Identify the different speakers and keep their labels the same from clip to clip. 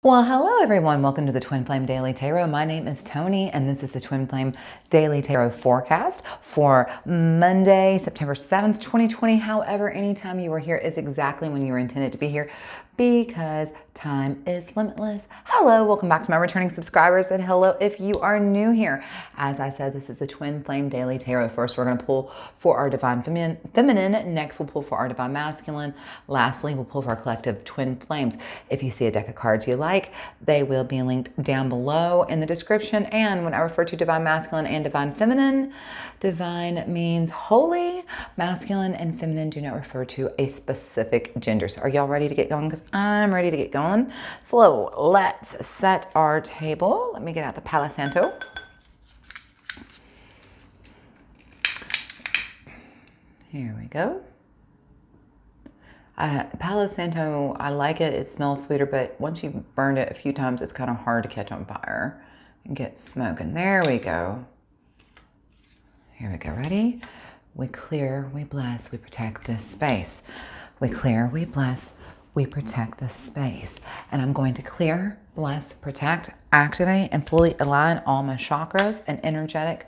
Speaker 1: Well, hello everyone. Welcome to the Twin Flame Daily Tarot. My name is Tony and this is the Twin Flame Daily Tarot forecast for Monday, September 7th, 2020. However, anytime you are here is exactly when you were intended to be here because time is limitless. Hello, welcome back to my returning subscribers, and hello if you are new here. As I said, this is the Twin Flame Daily Tarot. First, we're going to pull for our Divine Feminine. Next, we'll pull for our Divine Masculine. Lastly, we'll pull for our collective Twin Flames. If you see a deck of cards you like, they will be linked down below in the description. And when I refer to Divine Masculine and Divine Feminine, divine means holy. Masculine and feminine do not refer to a specific gender. So are y'all ready to get going? Because I'm ready to get going. So let's set our table. Let me get out the Palo Santo. Here we go. Palo Santo, I like it. It smells sweeter, but once you've burned it a few times, it's kind of hard to catch on fire and get smoke. And there we go. Here we go. Ready? We clear, we bless, we protect this space. We clear, we bless, we protect this space. And I'm going to clear, bless, protect, activate, and fully align all my chakras and energetic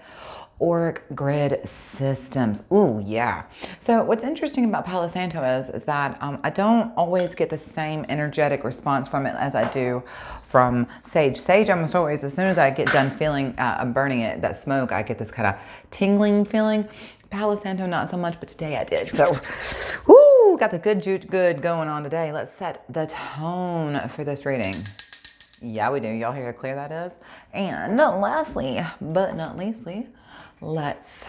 Speaker 1: auric grid systems. Ooh, yeah. So what's interesting about Palo Santo is that I don't always get the same energetic response from it as I do from sage. Sage, almost always, as soon as I get done feeling, burning it, that smoke, I get this kind of tingling feeling. Palo Santo, not so much, but today I did. So, woo, got the good going on today. Let's set the tone for this reading. Yeah, we do. Y'all hear how clear that is? And lastly, but not leastly, let's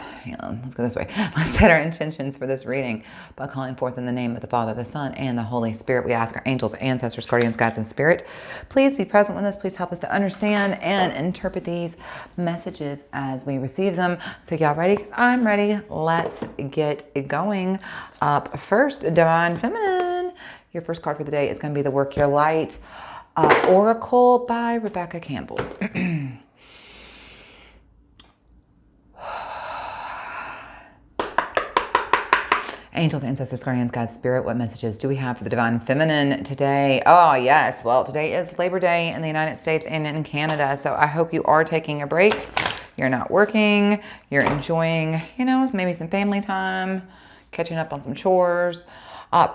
Speaker 1: go this way. Let's set our intentions for this reading by calling forth in the name of the Father, the Son, and the Holy Spirit. We ask our angels, ancestors, guardians, guides, and spirit, please be present with us. Please help us to understand and interpret these messages as we receive them. So y'all ready? Because I'm ready. Let's get going. Up first, Divine Feminine. Your first card for the day is going to be the Work Your Light Oracle by Rebecca Campbell. Angels, ancestors, guardians, guides, spirit, what messages do we have for the Divine Feminine today? Oh, yes. Well, today is Labor Day in the United States and in Canada, so I hope you are taking a break. You're not working. You're enjoying, maybe some family time, catching up on some chores.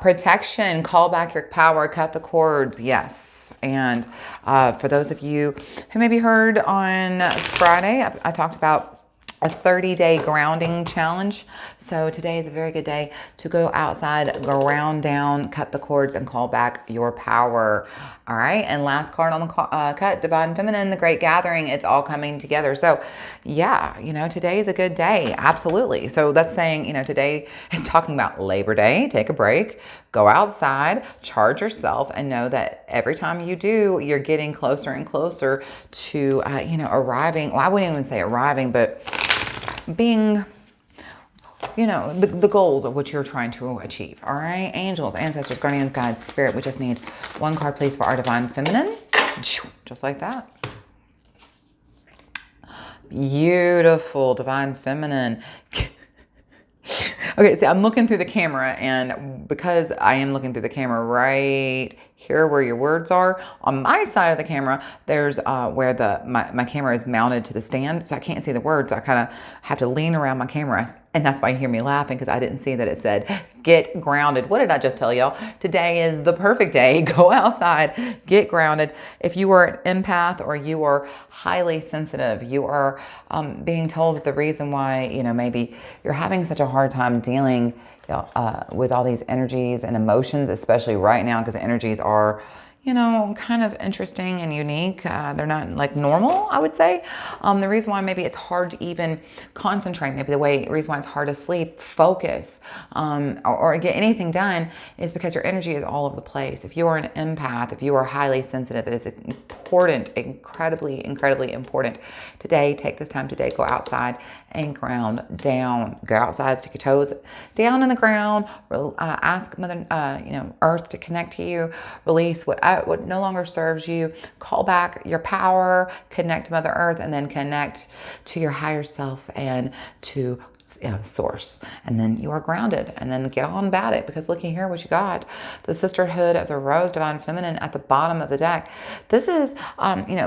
Speaker 1: Protection, call back your power, cut the cords. Yes. And for those of you who maybe heard on Friday, I talked about a 30-day grounding challenge. So today is a very good day to go outside, ground down, cut the cords, and call back your power. All right. And last card on the cut, Divine Feminine, the Great Gathering. It's all coming together. So yeah, today is a good day. Absolutely. So that's saying, today is talking about Labor Day. Take a break, go outside, charge yourself, and know that every time you do, you're getting closer and closer to, arriving. Well, I wouldn't even say arriving, but being, the goals of what you're trying to achieve. All right. Angels, ancestors, guardians, guides, spirit. We just need one card, please, for our Divine Feminine. Just like that. Beautiful Divine Feminine. Okay, see, I'm looking through the camera, and because I am looking through the camera right here where your words are, on my side of the camera, there's where my camera is mounted to the stand, so I can't see the words. So I kind of have to lean around my camera, and that's why you hear me laughing, because I didn't see that it said, get grounded. What did I just tell y'all? Today is the perfect day. Go outside, get grounded. If you are an empath or you are highly sensitive, you are being told that the reason why, maybe you're having such a hard time dealing with all these energies and emotions, especially right now, because the energies are, kind of interesting and unique. They're not like normal, I would say. The reason why maybe it's hard to even concentrate, maybe the reason why it's hard to sleep, focus, or get anything done is because your energy is all over the place. If you are an empath, if you are highly sensitive, it is important, incredibly, incredibly important. Today, take this time today, go outside and ground down. Go outside, stick your toes down in the ground, ask Mother, Earth to connect to you, release what no longer serves you, call back your power, connect to Mother Earth, and then connect to your higher self and to source, and then you are grounded, and then get on about it, because looky here what you got. The Sisterhood of the Rose, Divine Feminine at the bottom of the deck. This is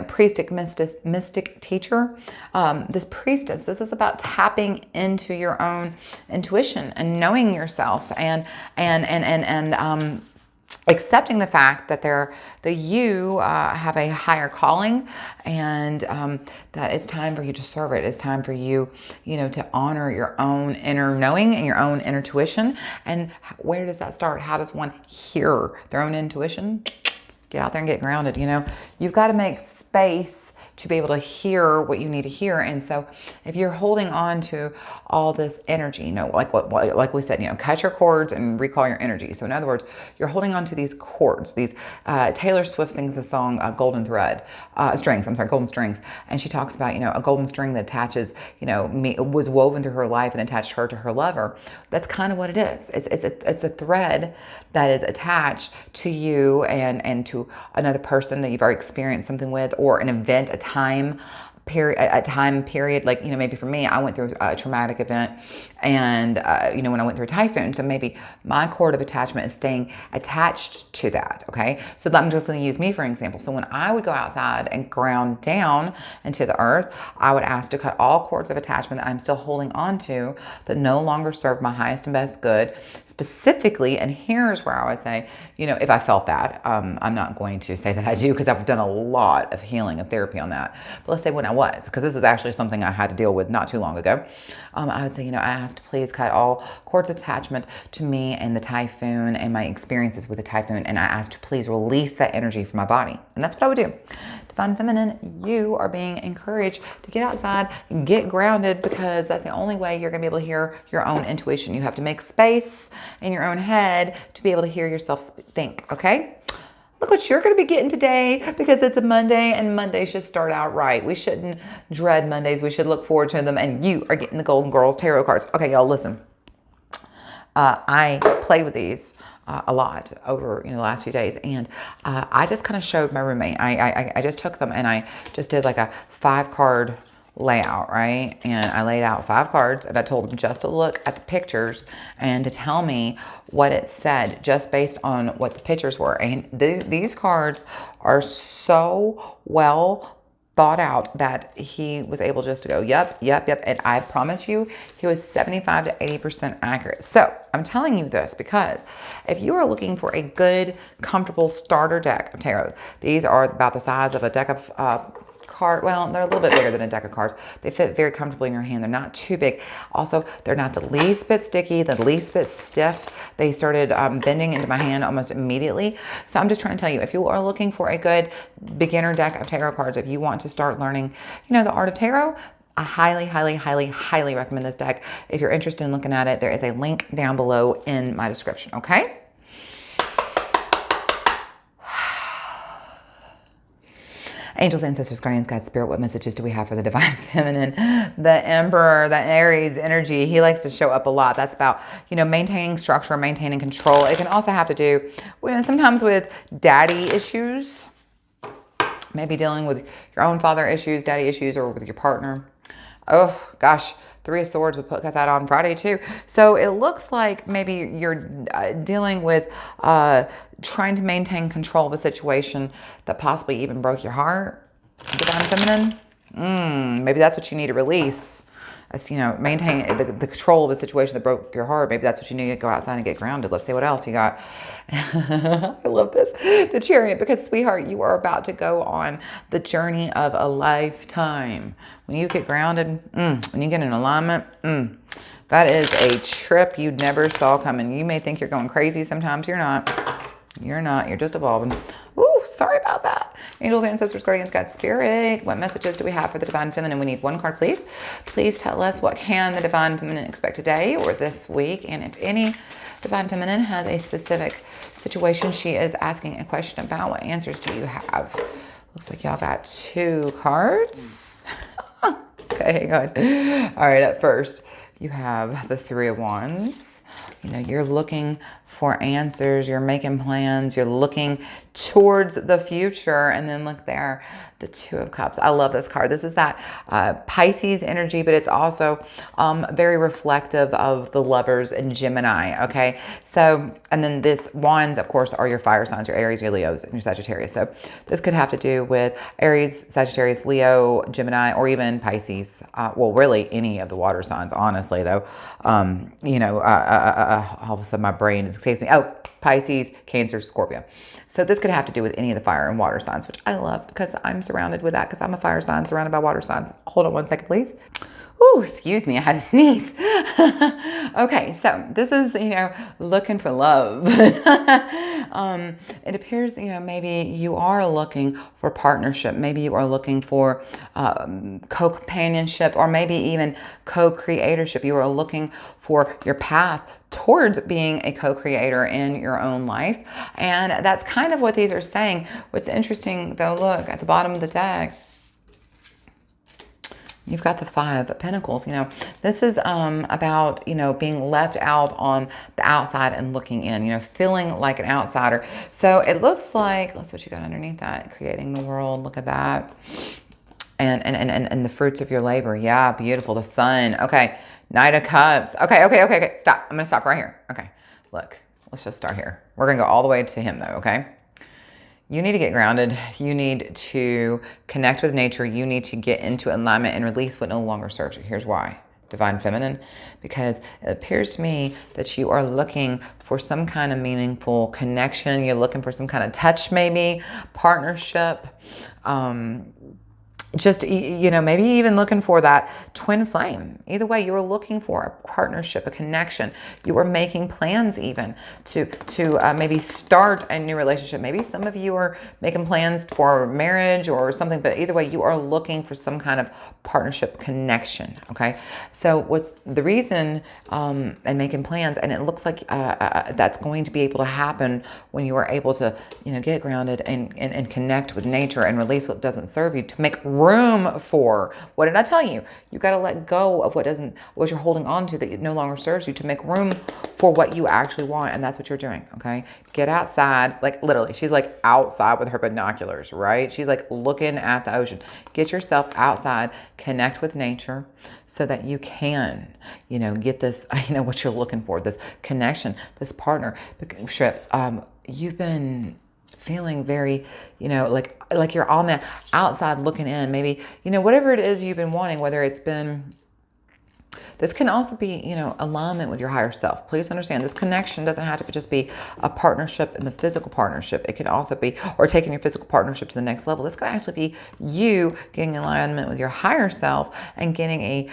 Speaker 1: priestic, mystic teacher. This priestess, this is about tapping into your own intuition and knowing yourself, and accepting the fact that you have a higher calling, and that it's time for you to serve it. It's time for you, to honor your own inner knowing and your own intuition. And where does that start? How does one hear their own intuition? Get out there and get grounded. You've got to make space to be able to hear what you need to hear. And so if you're holding on to all this energy, like we said, cut your cords and recall your energy. So in other words, you're holding on to these cords, these, Taylor Swift sings the song, golden strings. And she talks about, a golden string that attaches, was woven through her life and attached her to her lover. That's kind of what it is. It's a thread that is attached to you and to another person that you've already experienced something with, or an event, a time period. Like, maybe for me, I went through a traumatic event, and, when I went through a typhoon, so maybe my cord of attachment is staying attached to that. Okay. So I'm just going to use me for an example. So when I would go outside and ground down into the earth, I would ask to cut all cords of attachment that I'm still holding on to that no longer serve my highest and best good, specifically. And here's where I would say, if I felt that, I'm not going to say that I do, because I've done a lot of healing and therapy on that. But let's say when I was, because this is actually something I had to deal with not too long ago. I would say, I asked to please cut all cords of attachment to me and the typhoon and my experiences with the typhoon. And I asked to please release that energy from my body. And that's what I would do. Divine Feminine, you are being encouraged to get outside, get grounded, because that's the only way you're going to be able to hear your own intuition. You have to make space in your own head to be able to hear yourself think. Okay? Look what you're going to be getting today, because it's a Monday, and Monday should start out right. We shouldn't dread Mondays. We should look forward to them, and you are getting the Golden Girls Tarot cards. Okay, y'all, listen. I played with these a lot over the last few days, and I just kind of showed my roommate. I just took them and I just did like a 5-card layout, right? And I laid out 5 cards, and I told him just to look at the pictures and to tell me what it said just based on what the pictures were. And these cards are so well thought out that he was able just to go, yep. And I promise you, he was 75 to 80% accurate. So I'm telling you this because if you are looking for a good, comfortable starter deck of tarot, these are about the size of a deck of well, they're a little bit bigger than a deck of cards. They fit very comfortably in your hand. They're not too big. Also, they're not the least bit sticky, the least bit stiff. They started bending into my hand almost immediately. So I'm just trying to tell you, if you are looking for a good beginner deck of tarot cards, if you want to start learning, the art of tarot, I highly, highly, highly, highly recommend this deck. If you're interested in looking at it, there is a link down below in my description, okay? Angels, ancestors, guardians, God, spirit, what messages do we have for the Divine Feminine? The Emperor, the Aries energy, he likes to show up a lot. That's about, maintaining structure, maintaining control. It can also have to do sometimes with daddy issues, maybe dealing with your own father issues, daddy issues, or with your partner. Oh, gosh. 3 of Swords, we got that on Friday too. So it looks like maybe you're dealing with trying to maintain control of a situation that possibly even broke your heart. Divine Feminine, maybe that's what you need to release. As, maintain the control of a situation that broke your heart. Maybe that's what you need to go outside and get grounded. Let's see what else you got. I love this. The Chariot, because sweetheart, you are about to go on the journey of a lifetime. When you get grounded, when you get in alignment, that is a trip you never saw coming. You may think you're going crazy sometimes. You're not. You're not. You're just evolving. Ooh, sorry about that. Angels, ancestors, guardians, God, spirit. What messages do we have for the Divine Feminine? We need 1 card, please. Please tell us, what can the Divine Feminine expect today or this week? And if any Divine Feminine has a specific situation she is asking a question about, what answers do you have? Looks like y'all got 2 cards. Okay, hang on. All right, at first, you have the 3 of Wands. You're looking for answers. You're making plans. You're looking towards the future. And then look there, the Two of Cups. I love this card. This is that Pisces energy, but it's also very reflective of the Lovers and Gemini. Okay. So, and then this Wands, of course, are your fire signs, your Aries, your Leos, and your Sagittarius. So this could have to do with Aries, Sagittarius, Leo, Gemini, or even Pisces. Well, really any of the water signs, honestly, though. You know, all of a sudden my brain escapes me. Oh, Pisces, Cancer, Scorpio. So this could have to do with any of the fire and water signs, which I love because I'm surrounded with that because I'm a fire sign surrounded by water signs. Hold on one second, please. Ooh, excuse me, I had to sneeze. Okay, so this is, you know, looking for love. It appears, you know, maybe you are looking for partnership. Maybe you are looking for co-companionship, or maybe even co-creatorship. You are looking for your path towards being a co-creator in your own life. And that's kind of what these are saying. What's interesting, though, look at the bottom of the deck. You've got the Five of Pentacles. You know, this is about, you know, being left out on the outside and looking in, you know, feeling like an outsider. So it looks like, let's see what you got underneath that. Creating the world. Look at that. And the fruits of your labor. Yeah, beautiful. The Sun. Okay. Knight of Cups. Okay. Stop. I'm going to stop right here. Okay. Look, let's just start here. We're going to go all the way to him, though. Okay. You need to get grounded. You need to connect with nature. You need to get into alignment and release what no longer serves you. Here's why. Divine Feminine. Because it appears to me that you are looking for some kind of meaningful connection. You're looking for some kind of touch, maybe, partnership. Just, you know, maybe even looking for that twin flame. Either way, you were looking for a partnership, a connection. You were making plans even to maybe start a new relationship. Maybe some of you are making plans for marriage or something, but either way, you are looking for some kind of partnership connection, okay? So what's the reason and making plans, and it looks like that's going to be able to happen when you are able to, you know, get grounded and connect with nature and release what doesn't serve you, to make room for, what did I tell you? You got to let go of what you're holding on to that no longer serves you, to make room for what you actually want. And that's what you're doing. Okay. Get outside. Like literally, she's like outside with her binoculars, right? She's like looking at the ocean. Get yourself outside, connect with nature so that you can, you know, get this, you know, what you're looking for, this connection, this partnership. You've been feeling very, you know, like you're on the outside looking in, maybe, you know, whatever it is you've been wanting, whether it's been, this can also be, you know, alignment with your higher self. Please understand, this connection doesn't have to just be a partnership in the physical partnership. It can also be, or taking your physical partnership to the next level. This can actually be you getting alignment with your higher self and getting a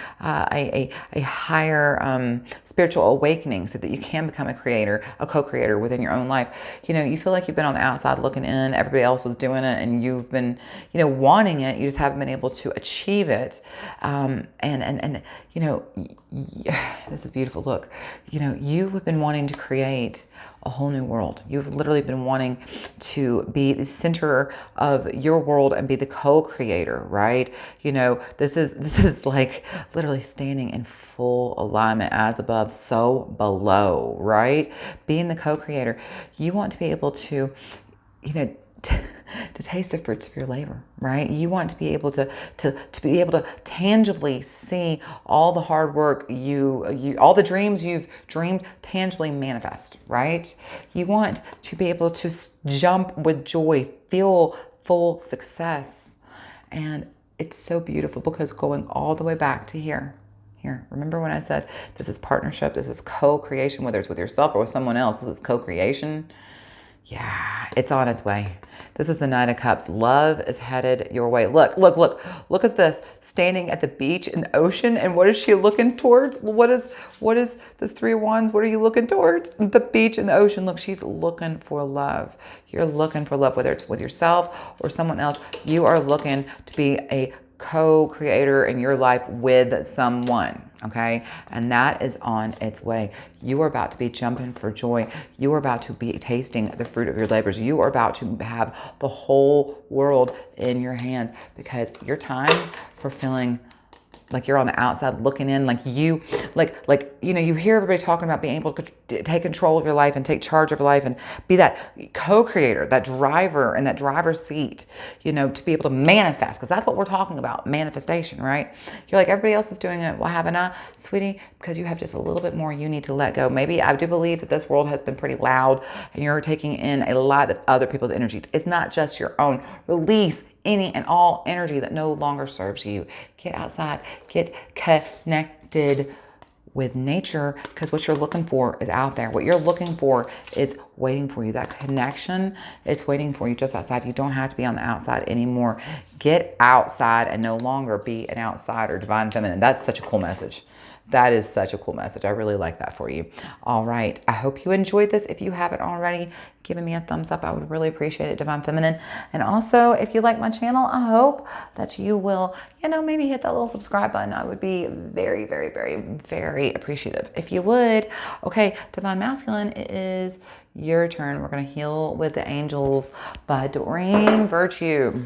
Speaker 1: higher spiritual awakening so that you can become a creator, a co-creator within your own life. You know, you feel like you've been on the outside looking in, everybody else is doing it, and you've been, you know, wanting it. You just haven't been able to achieve it. And you know, this is beautiful. Look, you know, you have been wanting to create a whole new world. You've literally been wanting to be the center of your world and be the co-creator, right? You know, this is like literally standing in full alignment, as above, so below, right? Being the co-creator. You want to be able to, you know, to taste the fruits of your labor, right? You want to be able to be able to tangibly see all the hard work all the dreams you've dreamed tangibly manifest, right? You want to be able to jump with joy, feel full success. And it's so beautiful because going all the way back to here, remember when I said this is partnership, this is co-creation, whether it's with yourself or with someone else, this is co-creation. Yeah, it's on its way. This is the Knight of Cups. Love is headed your way. Look at this. Standing at the beach in the ocean. And what is she looking towards? What is this Three of Wands? What are you looking towards? The beach and the ocean. Look, she's looking for love. You're looking for love, whether it's with yourself or someone else. You are looking to be a co-creator in your life with someone. Okay. And that is on its way. You are about to be jumping for joy. You are about to be tasting the fruit of your labors. You are about to have the whole world in your hands, because your time for feeling like you're on the outside looking in, like you know, you hear everybody talking about being able to take control of your life and take charge of your life and be that co-creator, that driver in that driver's seat, you know, to be able to manifest, because that's what we're talking about, manifestation, right? You're like, everybody else is doing it. Why haven't I? Sweetie, because you have just a little bit more you need to let go. Maybe I do believe that this world has been pretty loud and you're taking in a lot of other people's energies. It's not just your own. Release any and all energy that no longer serves you. Get outside, get connected with nature, because what you're looking for is out there. What you're looking for is waiting for you. That connection is waiting for you just outside. You don't have to be on the outside anymore. Get outside and no longer be an outsider. Divine Feminine. That's such a cool message. That is such a cool message. I really like that for you. All right. I hope you enjoyed this. If you haven't already, giving me a thumbs up, I would really appreciate it, Divine Feminine. And also, if you like my channel, I hope that you will, you know, maybe hit that little subscribe button. I would be very, very, very, very appreciative if you would. Okay, Divine Masculine, it is your turn. We're going to heal with the angels by Doreen Virtue.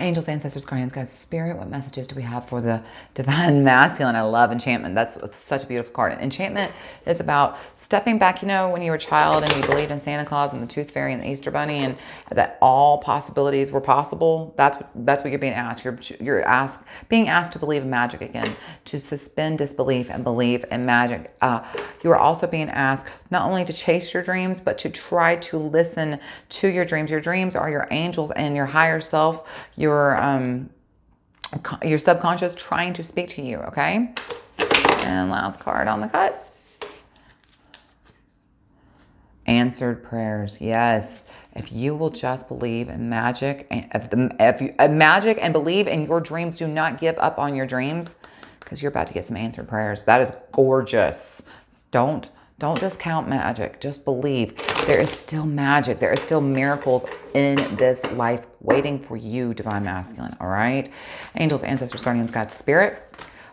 Speaker 1: Angels, ancestors, guardians, guides, spirit, what messages do we have for the Divine Masculine? I love enchantment. That's such a beautiful card. Enchantment is about stepping back, you know, when you were a child and you believed in Santa Claus and the Tooth Fairy and the Easter Bunny and that all possibilities were possible. That's what you're being asked. You're being asked to believe in magic again, to suspend disbelief and believe in magic. You are also being asked not only to chase your dreams, but to try to listen to your dreams. Your dreams are your angels and your higher self, your subconscious trying to speak to you, okay? And last card on the cut. Answered prayers. Yes. If you will just believe in magic, and magic and believe in your dreams, do not give up on your dreams, because you're about to get some answered prayers. That is gorgeous. Don't discount magic. Just believe. There is still magic. There is still miracles in this life waiting for you, Divine Masculine. All right? Angels, ancestors, guardians, guides, spirit.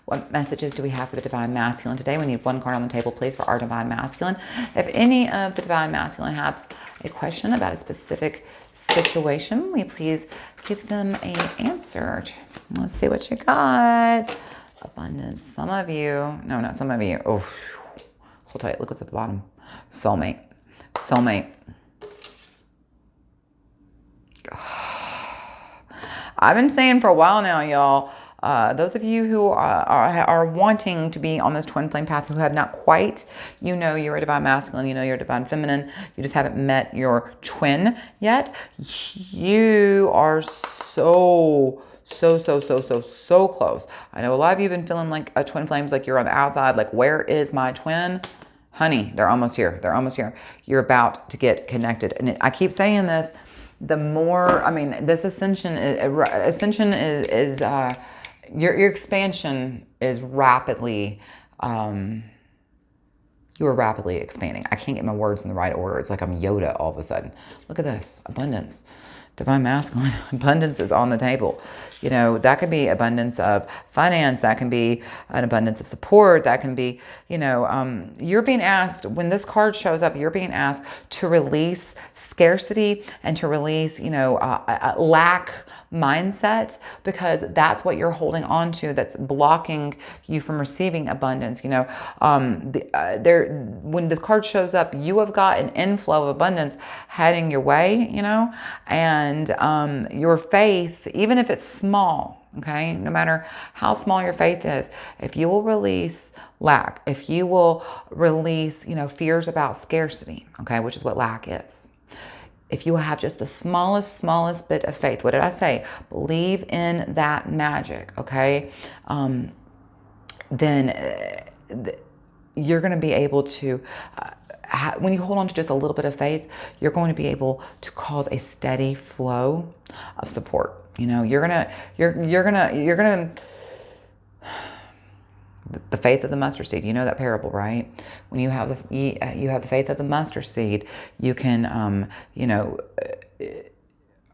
Speaker 1: What messages do we have for the Divine Masculine today? We need one card on the table, please, for our Divine Masculine. If any of the Divine Masculine has a question about a specific situation, will you please give them an answer? Let's see what you got. Abundance. Some of you. No, not some of you. Oh, hold tight. Look what's at the bottom. Soulmate. Soulmate. I've been saying for a while now, y'all, those of you who are wanting to be on this twin flame path, who have not quite, you know you're a Divine Masculine, you know you're a Divine Feminine, you just haven't met your twin yet. You are so close. I know a lot of you have been feeling like a twin flames, like you're on the outside, like, where is my twin? Honey, they're almost here. They're almost here. You're about to get connected. And I keep saying this, the more, I mean, this ascension is your expansion is rapidly, you are rapidly expanding. I can't get my words in the right order. It's like I'm Yoda all of a sudden. Look at this, abundance. Divine Masculine, abundance is on the table. You know, that could be abundance of finance. That can be an abundance of support. That can be, you know, you're being asked, when this card shows up, you're being asked to release scarcity and to release, you know, lack mindset, because that's what you're holding on to that's blocking you from receiving abundance. You know, when this card shows up, you have got an inflow of abundance heading your way, you know, and your faith, even if it's small, okay, no matter how small your faith is, if you will release lack, if you will release, you know, fears about scarcity, okay, which is what lack is. If you have just the smallest bit of faith, what did I say? Believe in that magic, okay? Then you're going to be able to, when you hold on to just a little bit of faith, you're going to be able to cause a steady flow of support. You know, you're gonna the faith of the mustard seed. You know that parable, right? When you have the faith of the mustard seed, you can, you know,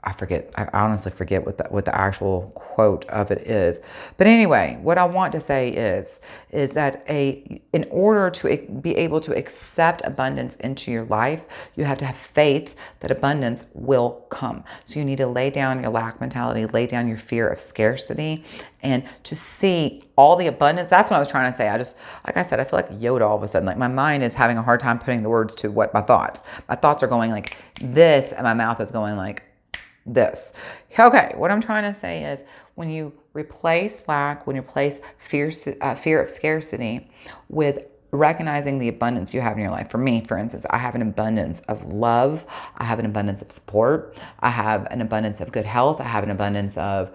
Speaker 1: I honestly forget what the actual quote of it is. But anyway, what I want to say is that in order to be able to accept abundance into your life, you have to have faith that abundance will come. So you need to lay down your lack mentality, lay down your fear of scarcity, and to see all the abundance. That's what I was trying to say. Like I said, I feel like Yoda all of a sudden. Like my mind is having a hard time putting the words to what my thoughts. My thoughts are going like this, and my mouth is going like this. Okay, what I'm trying to say is when you replace lack, when you replace fear of scarcity with recognizing the abundance you have in your life. For me, for instance, I have an abundance of love. I have an abundance of support. I have an abundance of good health. I have an abundance of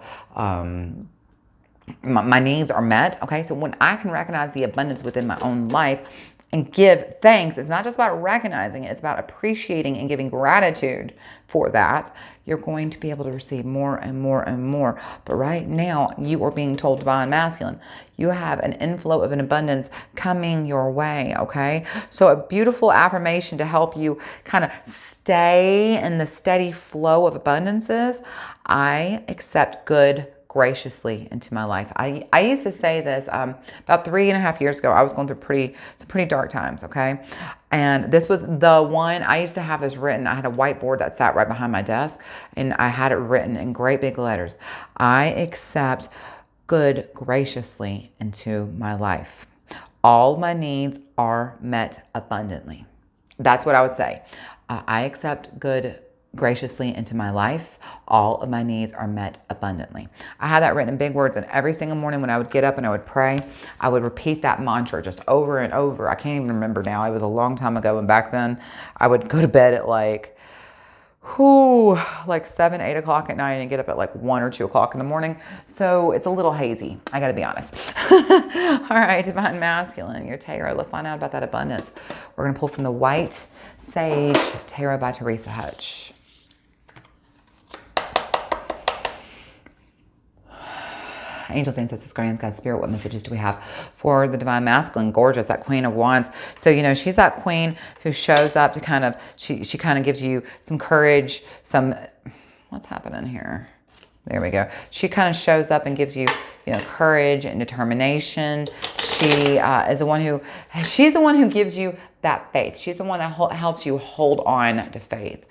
Speaker 1: my needs are met. Okay, so when I can recognize the abundance within my own life and give thanks, it's not just about recognizing it, it's about appreciating and giving gratitude for that. You're going to be able to receive more and more and more. But right now, you are being told, divine masculine, you have an inflow of an abundance coming your way, okay? So a beautiful affirmation to help you kind of stay in the steady flow of abundances. I accept good graciously into my life. I used to say this about 3.5 years ago. I was going through some pretty dark times, okay? And this was the one, I used to have this written. I had a whiteboard that sat right behind my desk, and I had it written in great big letters. I accept good graciously into my life. All my needs are met abundantly. That's what I would say. I accept good graciously into my life. All of my needs are met abundantly. I had that written in big words, and every single morning when I would get up and I would pray, I would repeat that mantra just over and over. I can't even remember now. It was a long time ago, and back then I would go to bed at like 7, 8 o'clock at night and get up at like 1 or 2 o'clock in the morning. So it's a little hazy. I got to be honest. All right, divine masculine, your tarot. Let's find out about that abundance. We're going to pull from the White Sage Tarot by Teresa Hutch. Angels, ancestors, guardians, God, spirit, what messages do we have for the divine masculine? Gorgeous, that Queen of Wands. So, you know, she's that queen who shows up to kind of, she kind of gives you some courage, what's happening here? There we go. She kind of shows up and gives you, you know, courage and determination. She is the one she's the one who gives you that faith. She's the one that helps you hold on to faith.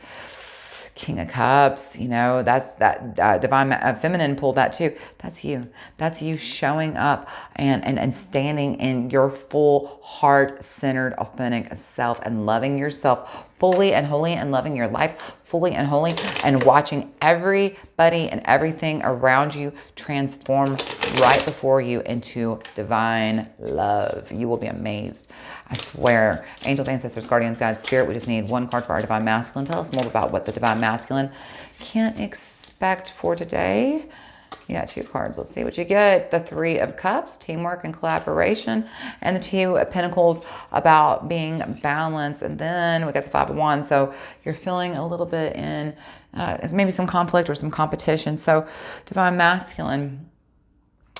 Speaker 1: King of Cups, you know, that's that divine feminine pulled that too. That's you. That's you showing up and standing in your full heart-centered, authentic self and loving yourself fully and wholly and loving your life fully and wholly and watching everybody and everything around you transform right before you into divine love. You will be amazed. I swear. Angels, ancestors, guardians, God, spirit, we just need one card for our divine masculine. Tell us more about what the divine masculine can expect for today. You got 2 cards. Let's see what you get. The 3 of Cups, teamwork and collaboration, and the 2 of Pentacles about being balanced. And then we got the 5 of Wands. So you're feeling a little bit in maybe some conflict or some competition. So divine masculine,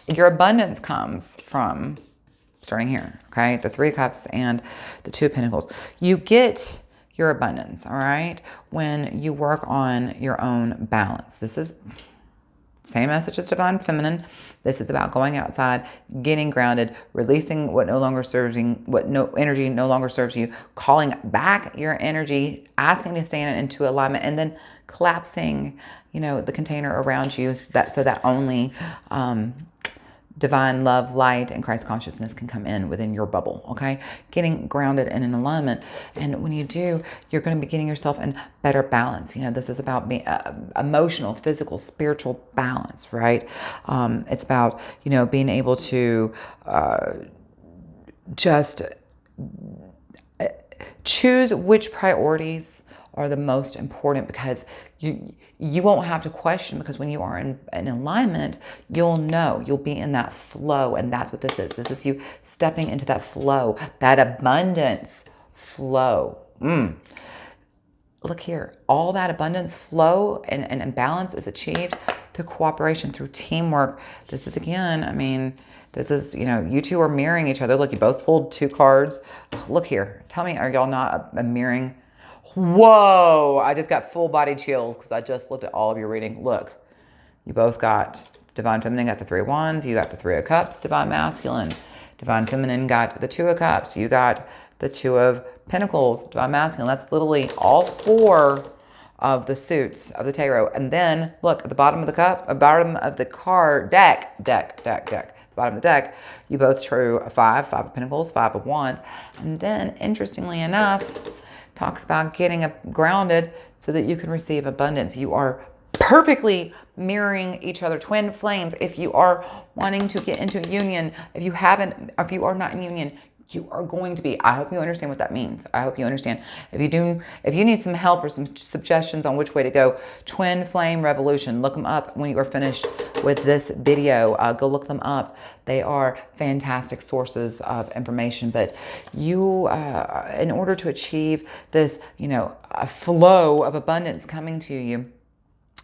Speaker 1: your abundance comes from starting here, okay? The 3 of Cups and the 2 of Pentacles. You get your abundance, all right, when you work on your own balance. This is same message as divine feminine. This is about going outside, getting grounded, releasing what energy no longer serves you, calling back your energy, asking to stand into alignment, and then collapsing, you know, the container around you so that only divine love, light, and Christ consciousness can come in within your bubble, okay? Getting grounded and in alignment. And when you do, you're going to be getting yourself in better balance. You know, this is about being emotional, physical, spiritual balance, right? It's about, you know, being able to just choose which priorities are the most important, because you won't have to question, because when you are in alignment, you'll know, you'll be in that flow. And that's what this is. This is you stepping into that flow, that abundance flow. Look here, all that abundance flow and balance is achieved through cooperation, through teamwork. This is, again, I mean, this is, you know, you two are mirroring each other. Look, you both pulled 2 cards. Look here. Tell me, are y'all not mirroring Whoa, I just got full body chills because I just looked at all of your reading. Look, you both got Divine Feminine, got the Three of Wands. You got the Three of Cups, Divine Masculine. Divine Feminine got the Two of Cups. You got the Two of Pentacles, Divine Masculine. That's literally all four of the suits of the tarot. And then look at the bottom of the cup, bottom of the card deck. Bottom of the deck, you both drew a five of Pentacles, Five of Wands. And then, interestingly enough, talks about getting grounded so that you can receive abundance. You are perfectly mirroring each other, twin flames. If you are wanting to get into a union, if you are not in union, you are going to be. I hope you understand what that means. I hope you understand. If you need some help or some suggestions on which way to go, Twin Flame Revolution, look them up when you are finished with this video. Go look them up. They are fantastic sources of information. But you, in order to achieve this, a flow of abundance coming to you,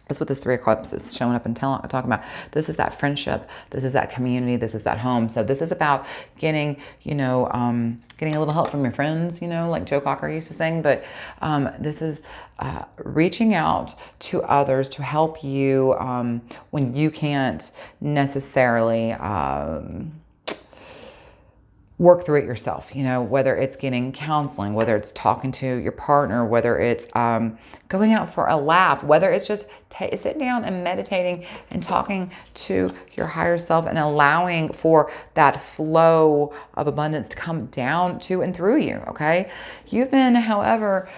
Speaker 1: that's what this Three of Cups is showing up and talking about. This is that friendship. This is that community. This is that home. So this is about getting, getting a little help from your friends, like Joe Cocker used to sing. But this is reaching out to others to help you when you can't necessarily work through it yourself, whether it's getting counseling, whether it's talking to your partner, whether it's going out for a laugh, whether it's just sitting down and meditating and talking to your higher self and allowing for that flow of abundance to come down to and through you, okay? You've been, however,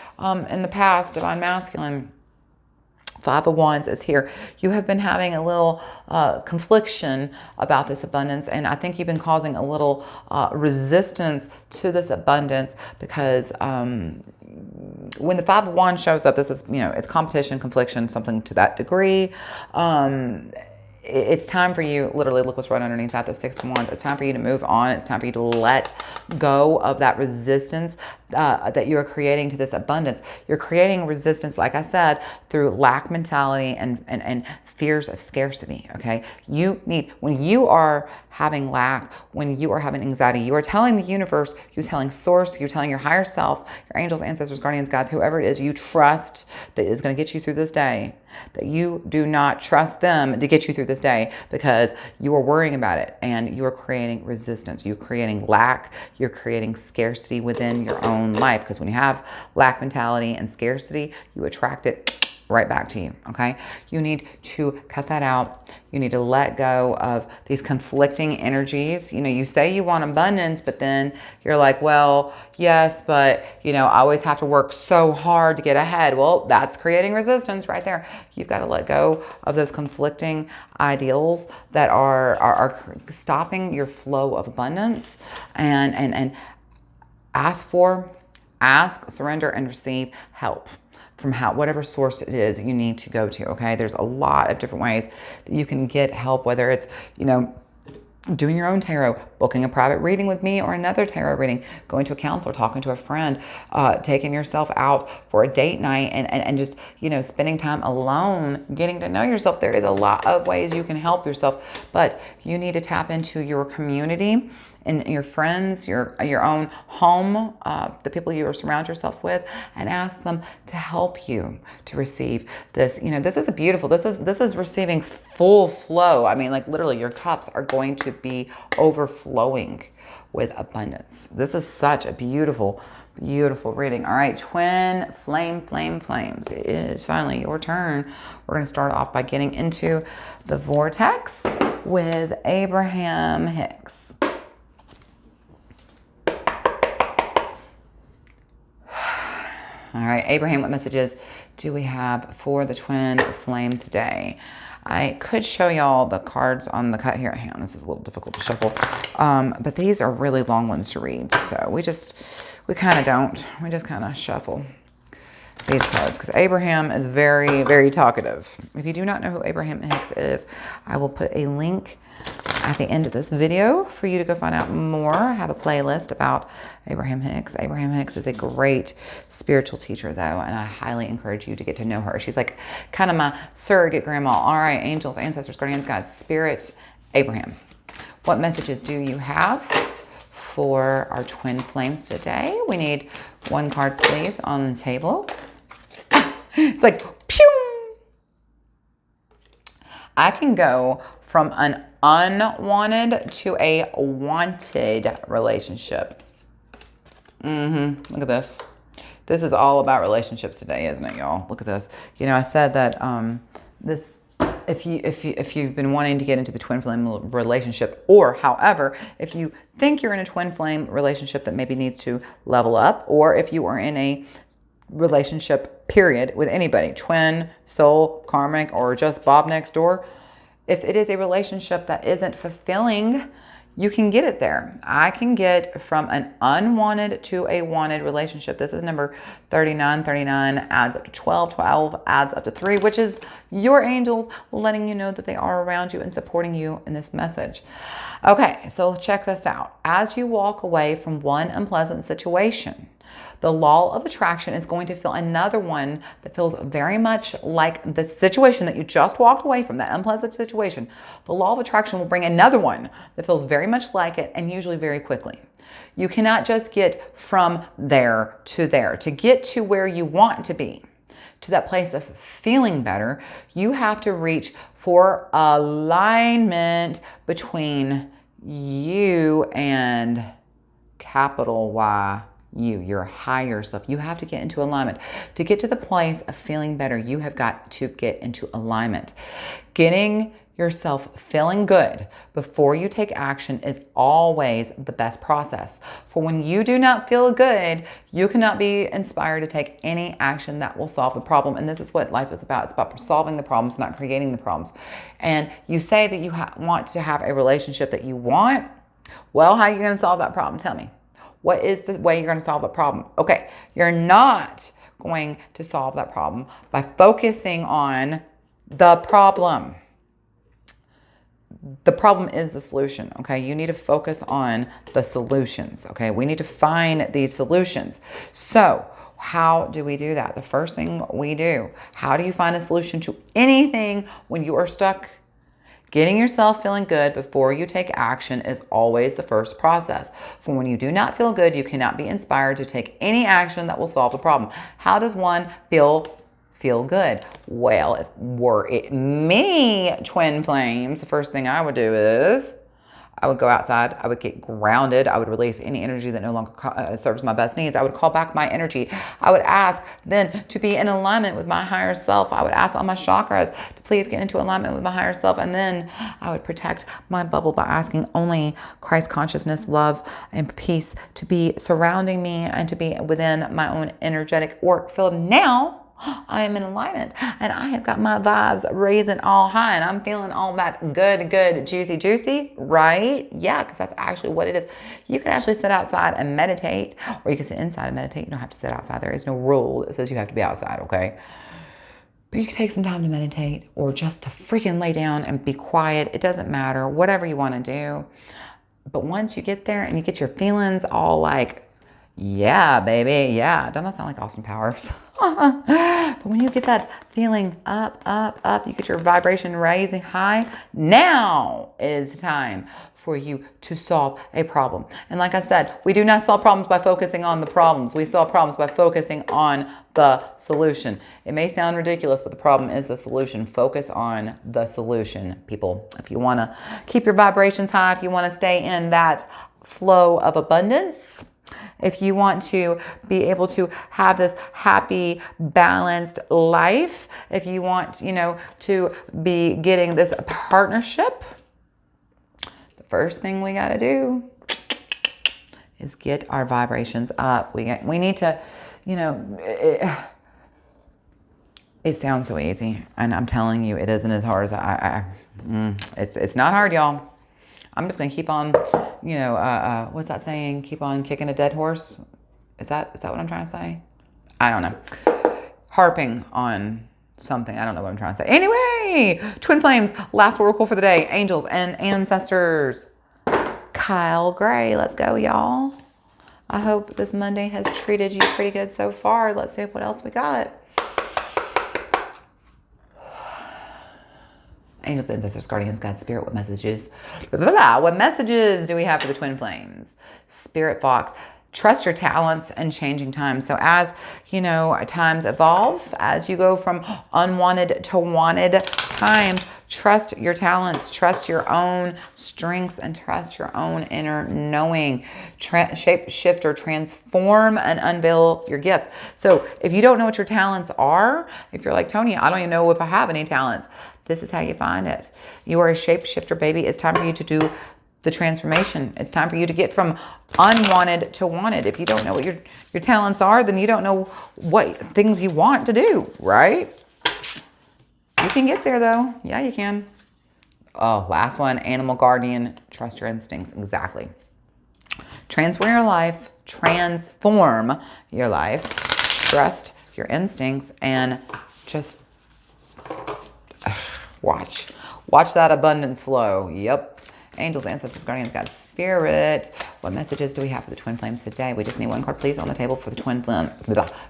Speaker 1: in the past, Divine Masculine, Five of Wands is here. You have been having a little confliction about this abundance, and I think you've been causing a little resistance to this abundance because when the Five of Wands shows up, this is, it's competition, confliction, something to that degree. It's time for you, literally, look what's right underneath that, the Six of Wands. It's time for you to move on. It's time for you to let go of that resistance that you are creating to this abundance. You're creating resistance, like I said, through lack mentality and fears of scarcity, okay? When you are having lack, when you are having anxiety, you are telling the universe, you're telling source, you're telling your higher self, your angels, ancestors, guardians, gods, whoever it is you trust that is going to get you through this day, that you do not trust them to get you through this day because you are worrying about it and you are creating resistance. You're creating lack. You're creating scarcity within your own life, because when you have lack mentality and scarcity, you attract it right back to you, okay? You need to cut that out. You need to let go of these conflicting energies. You say you want abundance, but then you're like, well, yes, but, I always have to work so hard to get ahead. Well, that's creating resistance right there. You've got to let go of those conflicting ideals that are stopping your flow of abundance and ask, surrender, and receive help from whatever source it is you need to go to, okay? There's a lot of different ways that you can get help, whether it's, doing your own tarot, booking a private reading with me or another tarot reading, going to a counselor, talking to a friend, taking yourself out for a date night and just, spending time alone, getting to know yourself. There is a lot of ways you can help yourself, but you need to tap into your community and your friends, your own home, the people you surround yourself with, and ask them to help you to receive this. This is this is receiving full flow. I mean, like literally your cups are going to be overflowing with abundance. This is such a beautiful, beautiful reading. All right, Twin Flames. It is finally your turn. We're going to start off by getting into the vortex with Abraham Hicks. All right, Abraham, what messages do we have for the Twin Flame today? I could show y'all the cards on the cut here. Hang on, this is a little difficult to shuffle. But these are really long ones to read. So we just kind of shuffle these cards because Abraham is very, very talkative. If you do not know who Abraham Hicks is, I will put a link at the end of this video for you to go find out more. I have a playlist about Abraham Hicks. Abraham Hicks is a great spiritual teacher, though, and I highly encourage you to get to know her. She's like kind of my surrogate grandma. All right, angels, ancestors, guardians, guides, spirit, Abraham. What messages do you have for our twin flames today. We need one card, please, on the table. It's like, pew! I can go from an unwanted to a wanted relationship. Look at this. This is all about relationships today, isn't it, y'all? Look at this. You know, I said that if you've been wanting to get into the twin flame relationship, or however, if you think you're in a twin flame relationship that maybe needs to level up, or if you are in a relationship period with anybody, twin, soul, karmic, or just Bob next door, if it is a relationship that isn't fulfilling, you can get it there. I can get from an unwanted to a wanted relationship. This is number 39. 39 adds up to 12. 12 adds up to 3, which is your angels letting you know that they are around you and supporting you in this message. Okay, so check this out. As you walk away from one unpleasant situation, the law of attraction is going to feel another one that feels very much like the situation that you just walked away from, that unpleasant situation. The law of attraction will bring another one that feels very much like it, and usually very quickly. You cannot just get from there to there. To get to where you want to be, to that place of feeling better, you have to reach for alignment between you and capital Y. Your higher self. You have to get into alignment. To get to the place of feeling better, you have got to get into alignment. Getting yourself feeling good before you take action is always the best process. For when you do not feel good, you cannot be inspired to take any action that will solve the problem. And this is what life is about. It's about solving the problems, not creating the problems. And you say that you want to have a relationship that you want. Well, how are you going to solve that problem? Tell me. What is the way you're going to solve the problem? Okay, you're not going to solve that problem by focusing on the problem. The problem is the solution, okay? You need to focus on the solutions, okay? We need to find these solutions. So how do we do that? The first thing we do, how do you find a solution to anything when you are stuck? Getting yourself feeling good before you take action is always the first process. For when you do not feel good, you cannot be inspired to take any action that will solve the problem. How does one feel good? Well, if were it me, twin flames, the first thing I would do is I would go outside. I would get grounded. I would release any energy that no longer serves my best needs. I would call back my energy. I would ask then to be in alignment with my higher self. I would ask all my chakras to please get into alignment with my higher self. And then I would protect my bubble by asking only Christ consciousness, love, and peace to be surrounding me and to be within my own energetic auric field. Now, I am in alignment and I have got my vibes raising all high and I'm feeling all that good, juicy, right? Yeah, because that's actually what it is. You can actually sit outside and meditate, or you can sit inside and meditate. You don't have to sit outside. There is no rule that says you have to be outside, okay? But you can take some time to meditate or just to freaking lay down and be quiet. It doesn't matter, whatever you want to do. But once you get there and you get your feelings all like, yeah, baby, yeah. Don't that sound like Austin Powers? But when you get that feeling up, you get your vibration rising high, now is the time for you to solve a problem. And like I said, we do not solve problems by focusing on the problems. We solve problems by focusing on the solution. It may sound ridiculous, but the problem is the solution. Focus on the solution, people. If you want to keep your vibrations high, if you want to stay in that flow of abundance, if you want to be able to have this happy, balanced life, if you want, to be getting this partnership, the first thing we got to do is get our vibrations up. We need to, it sounds so easy, and I'm telling you, it isn't as hard as it's not hard, y'all. I'm just going to keep on, what's that saying? Keep on kicking a dead horse. Is that what I'm trying to say? I don't know. Harping on something. I don't know what I'm trying to say. Anyway, twin flames, last oracle for the day. Angels and ancestors. Kyle Gray. Let's go, y'all. I hope this Monday has treated you pretty good so far. Let's see what else we got. Angels, ancestors, guardians, God, spirit, what messages? Blah, blah, blah. What messages do we have for the twin flames? Spirit Fox. Trust your talents and changing times. So as, you know, times evolve, as you go from unwanted to wanted times, trust your talents, trust your own strengths, and trust your own inner knowing. Shape, shift, or transform and unveil your gifts. So if you don't know what your talents are, if you're like, Tony, I don't even know if I have any talents, this is how you find it. You are a shapeshifter, baby. It's time for you to do the transformation. It's time for you to get from unwanted to wanted. If you don't know what your talents are, then you don't know what things you want to do, right? You can get there though. Yeah, you can. Oh, last one, animal guardian, trust your instincts. Exactly. Transform your life, trust your instincts, and just watch that abundance flow. Yep. Angels, ancestors, guardians, God, spirit. What messages do we have for the twin flames today? We just need one card, please, on the table for the twin flame.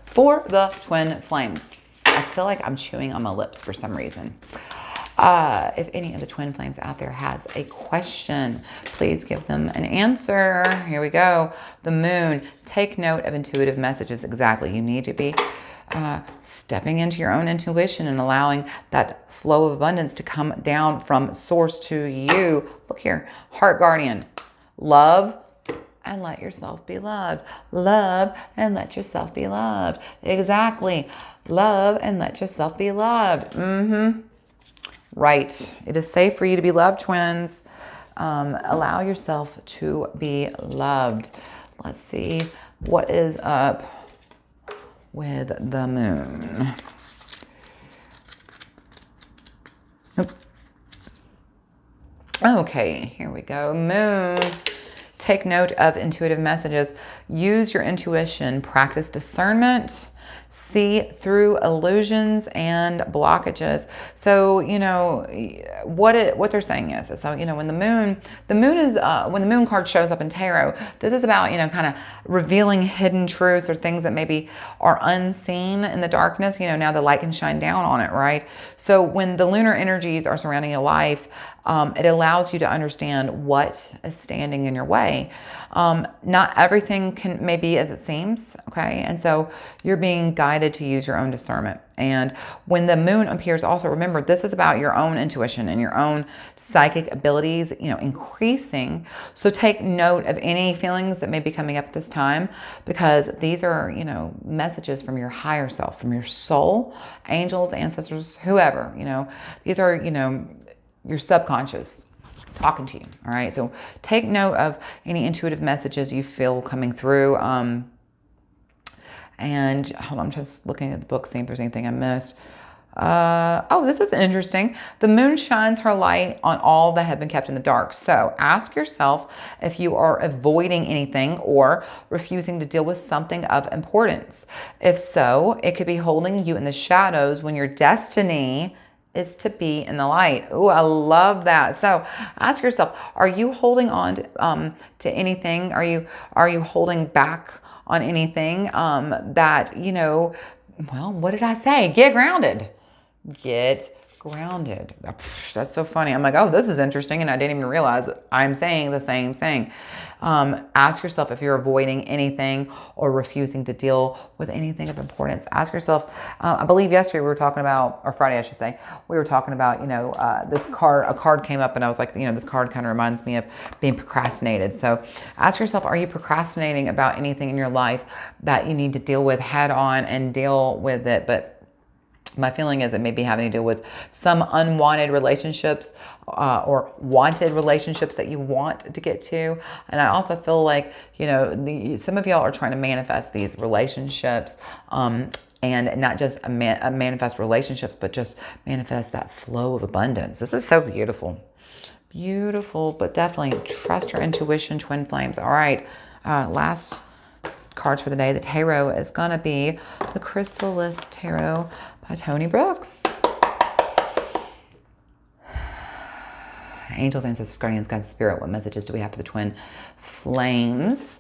Speaker 1: For the twin flames. I feel like I'm chewing on my lips for some reason. If any of the twin flames out there has a question, please give them an answer. Here we go. The moon. Take note of intuitive messages. Exactly. You need to be stepping into your own intuition and allowing that flow of abundance to come down from source to you. Look here, heart guardian, love and let yourself be loved. Love and let yourself be loved. Exactly. Love and let yourself be loved. Right. It is safe for you to be loved, twins. Allow yourself to be loved. Let's see what is up with the moon. Okay, here we go. Moon. Take note of intuitive messages. Use your intuition. Practice discernment. See through illusions and blockages. So, you know, what they're saying is, so, you know, when the moon is, when the moon card shows up in tarot, this is about, you know, kind of revealing hidden truths or things that maybe are unseen in the darkness. You know, now the light can shine down on it, right? So when the lunar energies are surrounding your life, it allows you to understand what is standing in your way. Not everything may be as it seems, okay? And so you're being guided to use your own discernment. And when the moon appears, also remember, this is about your own intuition and your own psychic abilities, you know, increasing. So take note of any feelings that may be coming up this time, because these are, you know, messages from your higher self, from your soul, angels, ancestors, whoever, you know. These are, you know, your subconscious talking to you. All right. So take note of any intuitive messages you feel coming through. And hold on, I'm just looking at the book, seeing if there's anything I missed. Oh, this is interesting. The moon shines her light on all that have been kept in the dark. So ask yourself if you are avoiding anything or refusing to deal with something of importance. If so, it could be holding you in the shadows when your destiny is to be in the light. Oh, I love that. So ask yourself, are you holding on to anything? Are you holding back on anything that, you know, well, what did I say? Get grounded. Get grounded. That's so funny. I'm like, oh, this is interesting. And I didn't even realize I'm saying the same thing. Ask yourself if you're avoiding anything or refusing to deal with anything of importance. Ask yourself, I believe yesterday we were talking about, or Friday I should say, we were talking about, you know, a card came up and I was like, you know, this card kind of reminds me of being procrastinated. So ask yourself, are you procrastinating about anything in your life that you need to deal with head on and deal with it? But my feeling is it may be having to do with some unwanted relationships or wanted relationships that you want to get to. And I also feel like, you know, some of y'all are trying to manifest these relationships and not just manifest relationships, but just manifest that flow of abundance. This is so beautiful. Beautiful, but definitely trust your intuition, twin flames. All right, last cards for the day. The tarot is going to be the Chrysalis Tarot by Tony Brooks. Angels, ancestors, guardians, God, spirit, what messages do we have for the twin flames?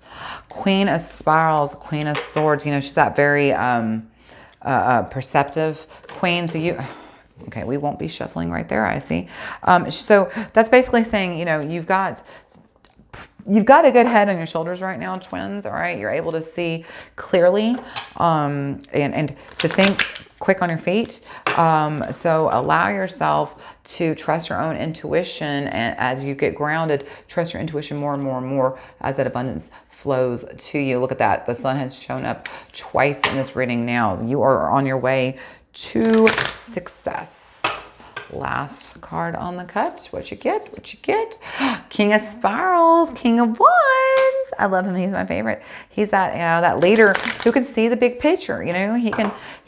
Speaker 1: Queen of Spirals, Queen of Swords. You know, she's that very perceptive queen. So Okay, we won't be shuffling right there, I see. So that's basically saying, you know, you've got a good head on your shoulders right now, twins, all right? You're able to see clearly and to think quick on your feet. So allow yourself to trust your own intuition, and as you get grounded, trust your intuition more and more and more as that abundance flows to you. Look at that. The sun has shown up twice in this reading now. You are on your way to success. Last card on the cut. What you get? What you get? King of Spirals, King of Wands. I love him. He's my favorite. He's that, you know, that leader who can see the big picture. You know, he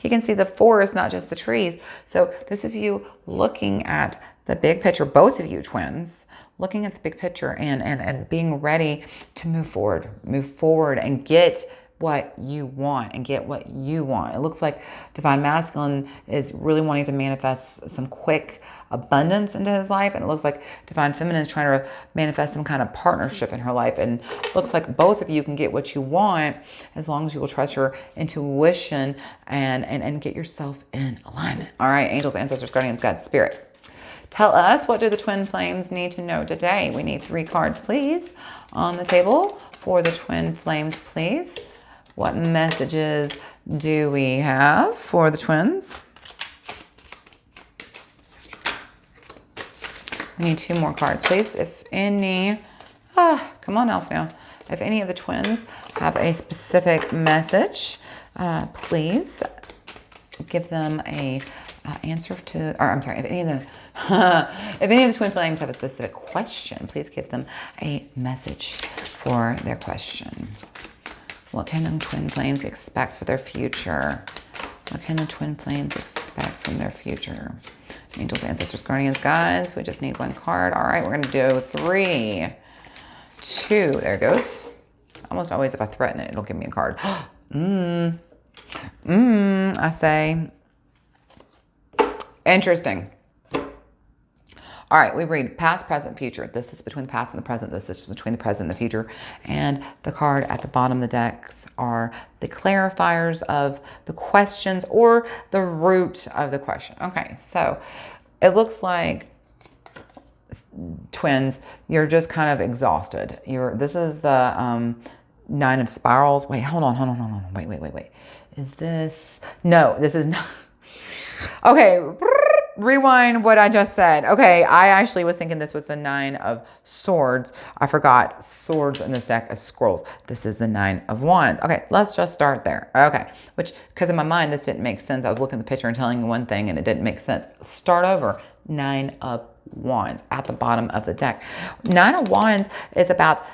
Speaker 1: can see the forest, not just the trees. So this is you looking at the big picture. Both of you twins looking at the big picture and being ready to move forward and get what you want and get what you want. It looks like Divine Masculine is really wanting to manifest some quick abundance into his life, and it looks like Divine Feminine is trying to manifest some kind of partnership in her life, and it looks like both of you can get what you want as long as you will trust your intuition and get yourself in alignment. All right, angels, ancestors, guardians, God, spirit, tell us, what do the twin flames need to know today? We need 3 cards, please, on the table for the twin flames, please. What messages do we have for the twins? We need 2 more cards, please. If any, come on, Elf now. If any of the twins have a specific message, please give them a answer to, or I'm sorry, if any of the if any of the twin flames have a specific question, please give them a message for their question. What can the twin flames expect for their future? What can the twin flames expect from their future? Angels, ancestors, guardians, guides. We just need 1 card. All right, we're going to do 3, 2. There it goes. Almost always if I threaten it, it'll give me a card. I say. Interesting. All right, we read past, present, future. This is between the past and the present. This is between the present and the future. And the card at the bottom of the decks are the clarifiers of the questions or the root of the question. Okay, so it looks like, twins, you're just kind of exhausted. This is the 9 of Spirals. Wait, hold on. Wait. Is this? No, this is not. Okay. Rewind what I just said. Okay, I actually was thinking this was the 9 of Swords. I forgot swords in this deck as scrolls. This is the 9 of Wands. Okay, let's just start there. Okay, because in my mind, this didn't make sense. I was looking at the picture and telling you one thing and it didn't make sense. Start over. 9 of Wands at the bottom of the deck. 9 of Wands is about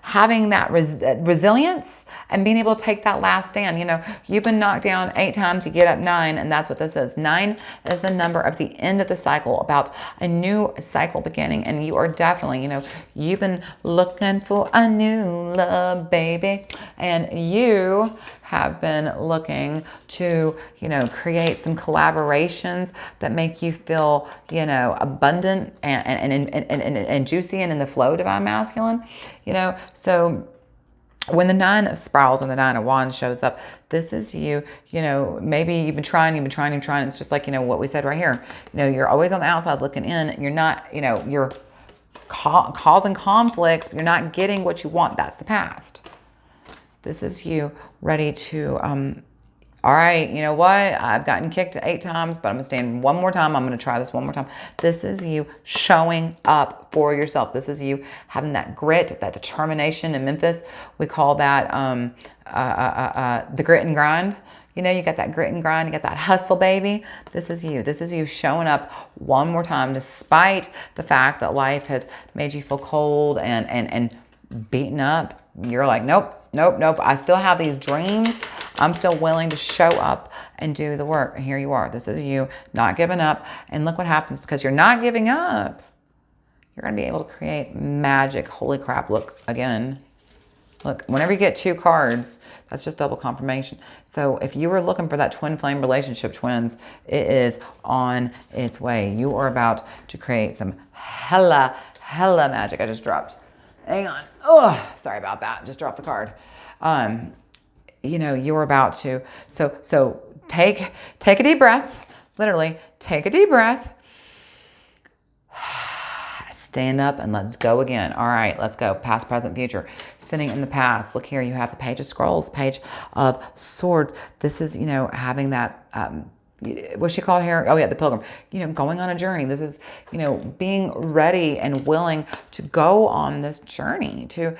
Speaker 1: having that resilience and being able to take that last stand. You know, you've been knocked down 8 times, you get up 9, and that's what this is. 9 is the number of the end of the cycle, about a new cycle beginning, and you are definitely, you know, you've been looking for a new love, baby, and you have been looking to, you know, create some collaborations that make you feel, you know, abundant and juicy and in the flow, Divine Masculine, you know. So when the 9 of Spirals and the 9 of Wands shows up, this is you, you know, maybe you've been trying. It's just like, you know, what we said right here. You know, you're always on the outside looking in. You're not, you know, you're causing conflicts, but you're not getting what you want. That's the past. This is you ready to, all right, you know what? I've gotten kicked 8 times, but I'm going to stand one more time. I'm going to try this one more time. This is you showing up for yourself. This is you having that grit, that determination. In Memphis, we call that the grit and grind. You know, you got that grit and grind. You got that hustle, baby. This is you. This is you showing up one more time, despite the fact that life has made you feel cold and beaten up. You're like, nope. I still have these dreams. I'm still willing to show up and do the work. And here you are. This is you not giving up. And look what happens because you're not giving up. You're going to be able to create magic. Holy crap. Look again. Look, whenever you get 2 cards, that's just double confirmation. So if you were looking for that twin flame relationship, twins, it is on its way. You are about to create some hella magic. I just dropped. Hang on. Oh, sorry about that. Just dropped the card. You know, you're about to. So take a deep breath. literally take a deep breath. Stand up and let's go again. All right, let's go. Past, present, future. Sitting in the past. Look here, you have the Page of Scrolls, the Page of Swords. This is, having that, what's she called here? Oh yeah, the Pilgrim. Going on a journey. This is, being ready and willing to go on this journey, to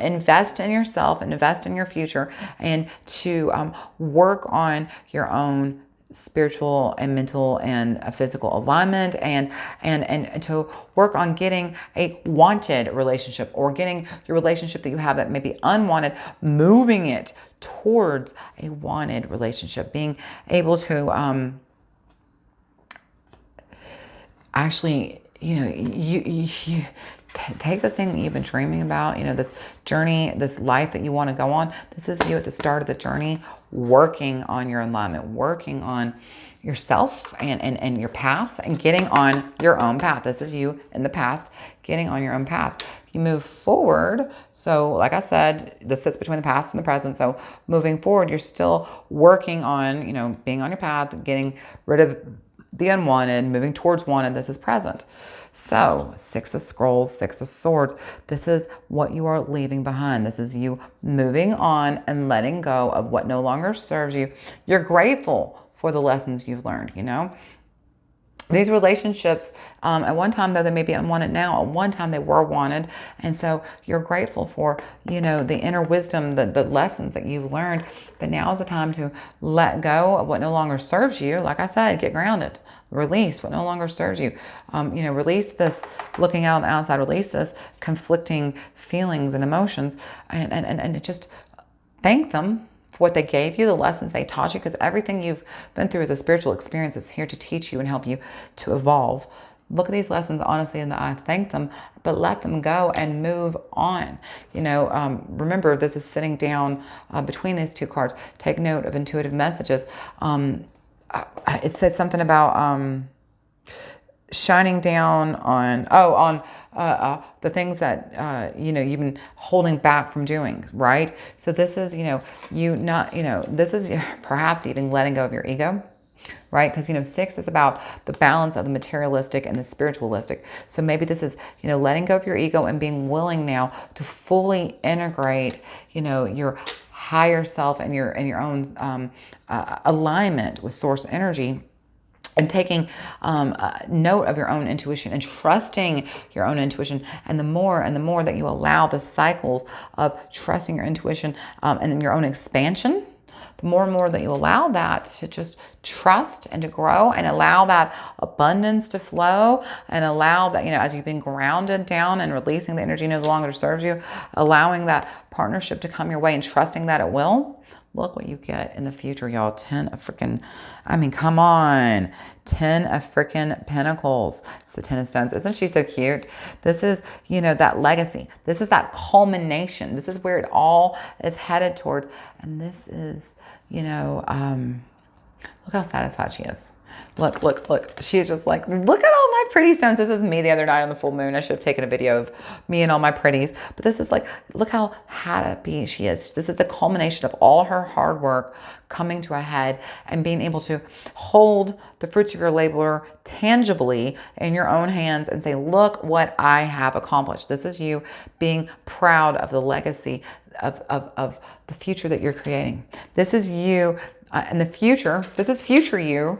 Speaker 1: invest in yourself and invest in your future, and to work on your own spiritual and mental and physical alignment, and to work on getting a wanted relationship, or getting your relationship that you have that may be unwanted, moving it towards a wanted relationship, being able to actually, you take the thing that you've been dreaming about, this journey, this life that you want to go on. This is you at the start of the journey, working on your alignment, working on yourself and your path, and getting on your own path. This is you in the past, getting on your own path. You move forward. So like I said, this sits between the past and the present. So moving forward, you're still working on, being on your path, getting rid of the unwanted, moving towards wanted. This is present. So 6 of Scrolls, 6 of Swords, this is what you are leaving behind. This is you moving on and letting go of what no longer serves you. You're grateful for the lessons you've learned, These relationships, at one time, though they may be unwanted now, at one time they were wanted. And so you're grateful for, the inner wisdom, the lessons that you've learned. But now is the time to let go of what no longer serves you. Like I said, get grounded. Release what no longer serves you. Release this looking out on the outside. Release this conflicting feelings and emotions, and just thank them for what they gave you, the lessons they taught you, because everything you've been through as a spiritual experience is here to teach you and help you to evolve. Look at these lessons honestly in the eye, thank them, but let them go and move on. Remember, this is sitting down between these two cards. Take note of intuitive messages. It says something about shining down on the things that you've been holding back from doing, right? So this is this is perhaps even letting go of your ego, right? Because 6 is about the balance of the materialistic and the spiritualistic. So maybe this is letting go of your ego and being willing now to fully integrate your higher self and your own alignment with source energy, and taking note of your own intuition and trusting your own intuition. And the more that you allow the cycles of trusting your intuition and your own expansion, the more and more that you allow that to just trust and to grow, and allow that abundance to flow, and allow that, as you've been grounded down and releasing the energy no longer serves you, allowing that partnership to come your way and trusting that it will. Look what you get in the future, y'all. 10 of freaking, come on. 10 of freaking Pentacles. It's the 10 of Stones. Isn't she so cute? This is, that legacy. This is that culmination. This is where it all is headed towards. And this is, look how satisfied she is. Look. She is just like, look at all my pretty stones. This is me the other night on the full moon. I should have taken a video of me and all my pretties. But this is like, look how happy she is. This is the culmination of all her hard work coming to a head, and being able to hold the fruits of your labor tangibly in your own hands and say, look what I have accomplished. This is you being proud of the legacy of the future that you're creating. This is you in the future. This is future you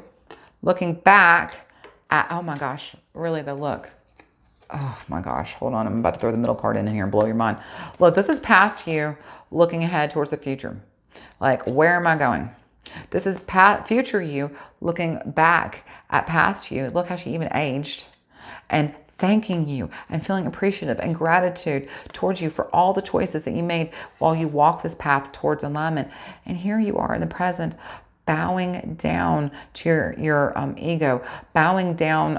Speaker 1: looking back at, oh my gosh, really the look. Oh my gosh, hold on. I'm about to throw the middle card in here and blow your mind. Look, this is past you looking ahead towards the future. Like, where am I going? This is future you looking back at past you. Look how she even aged, and thanking you and feeling appreciative and gratitude towards you for all the choices that you made while you walk this path towards alignment. And here you are in the present, bowing down to your ego, bowing down,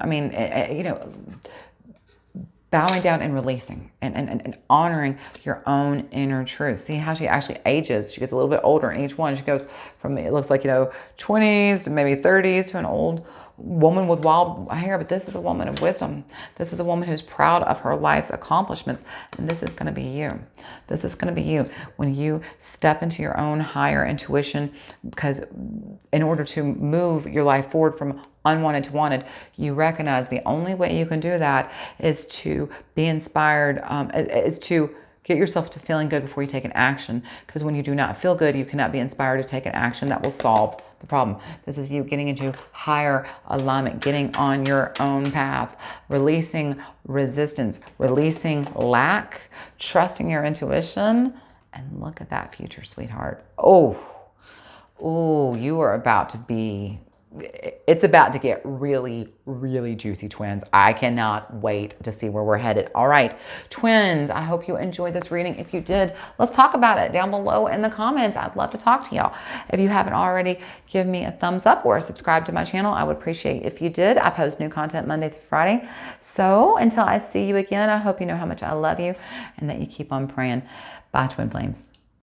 Speaker 1: bowing down and releasing and honoring your own inner truth. See how she actually ages. She gets a little bit older in each one. She goes from, it looks like, 20s to maybe 30s to an old woman with wild hair. But this is a woman of wisdom. This is a woman who's proud of her life's accomplishments. And this is going to be you. This is going to be you when you step into your own higher intuition, because in order to move your life forward from unwanted to wanted, you recognize the only way you can do that is to be inspired, is to get yourself to feeling good before you take an action. Because when you do not feel good, you cannot be inspired to take an action that will solve the problem. This is you getting into higher alignment, getting on your own path, releasing resistance, releasing lack, trusting your intuition. And look at that future, sweetheart. Oh, you are about to be, it's about to get really, really juicy, twins. I cannot wait to see where we're headed. All right, twins, I hope you enjoyed this reading. If you did, let's talk about it down below in the comments. I'd love to talk to y'all. If you haven't already, give me a thumbs up or subscribe to my channel. I would appreciate if you did. I post new content Monday through Friday. So until I see you again, I hope you know how much I love you and that you keep on praying. Bye, Twin Flames.